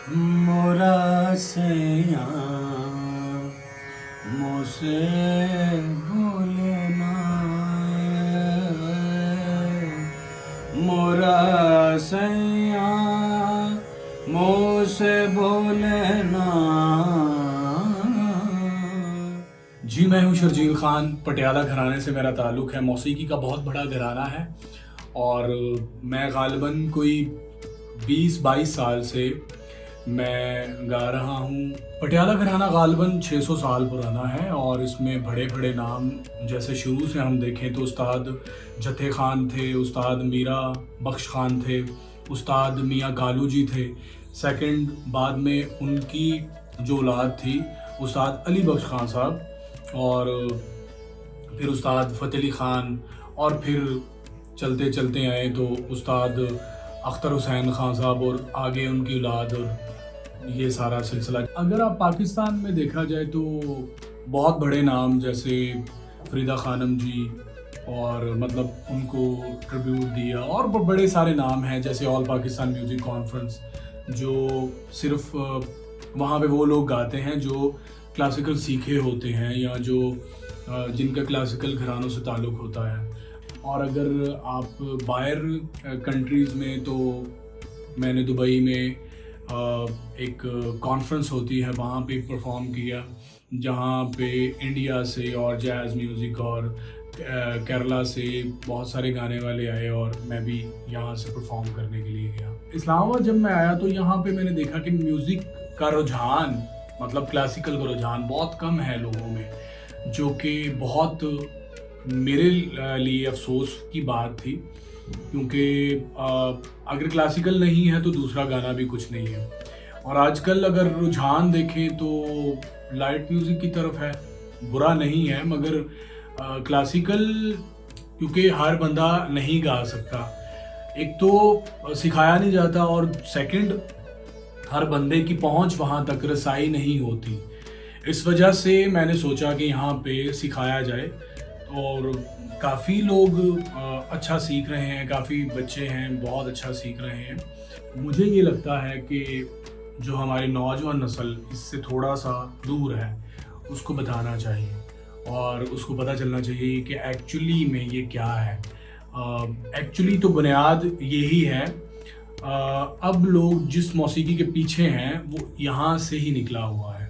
मोरा सैया मोसे भूलना, मोरा सैया मोसे भूलना। जी, मैं हूँ शर्जील खान। पटियाला घराने से मेरा ताल्लुक़ है। मौसीकी का बहुत बड़ा घराना है और मैं ग़ालिबन कोई 20-22 साल से मैं गा रहा हूँ। पटियाला घराना ग़ालिबन 600 साल पुराना है और इसमें बड़े-बड़े नाम, जैसे शुरू से हम देखें तो उस्ताद जत्थे खान थे, उस्ताद मीरा बख्श खान थे, उस्ताद मियाँ कालू जी थे। सेकंड बाद में उनकी जो औलाद थी उस्ताद अली बख्श खान साहब, और फिर उस्ताद फ़तेह अली खान, और फिर चलते चलते आए तो उस्ताद अख्तर हुसैन खान साहब और आगे उनकी औलाद, और ये सारा सिलसिला। अगर आप पाकिस्तान में देखा जाए तो बहुत बड़े नाम जैसे फरीदा खानम जी, और मतलब उनको ट्रिब्यूट दिया, और बड़े सारे नाम हैं जैसे ऑल पाकिस्तान म्यूज़िक कॉन्फ्रेंस, जो सिर्फ वहाँ पे वो लोग गाते हैं जो क्लासिकल सीखे होते हैं या जो जिनका क्लासिकल घरानों से ताल्लुक़ होता है। और अगर आप बाहर कंट्रीज़ में, तो मैंने दुबई में एक कॉन्फ्रेंस होती है वहाँ पे परफॉर्म किया, जहाँ पे इंडिया से और जैज़ म्यूज़िक और केरला से बहुत सारे गाने वाले आए, और मैं भी यहाँ से परफॉर्म करने के लिए गया। इस्लामाबाद जब मैं आया तो यहाँ पे मैंने देखा कि म्यूज़िक का रुझान, मतलब क्लासिकल का रुझान बहुत कम है लोगों में, जो कि बहुत मेरे लिए अफसोस की बात थी, क्योंकि अगर क्लासिकल नहीं है तो दूसरा गाना भी कुछ नहीं है। और आजकल अगर रुझान देखें तो लाइट म्यूज़िक की तरफ है, बुरा नहीं है, मगर क्लासिकल क्योंकि हर बंदा नहीं गा सकता, एक तो सिखाया नहीं जाता, और सेकंड हर बंदे की पहुंच वहां तक रसाई नहीं होती। इस वजह से मैंने सोचा कि यहाँ पे सिखाया जाए, और काफ़ी लोग अच्छा सीख रहे हैं, काफ़ी बच्चे हैं बहुत अच्छा सीख रहे हैं। मुझे ये लगता है कि जो हमारी नौजवान नस्ल इससे थोड़ा सा दूर है, उसको बताना चाहिए और उसको पता चलना चाहिए कि एक्चुअली में ये क्या है। एक्चुअली तो बुनियाद यही है। अब लोग जिस मौसीकी के पीछे हैं वो यहाँ से ही निकला हुआ है।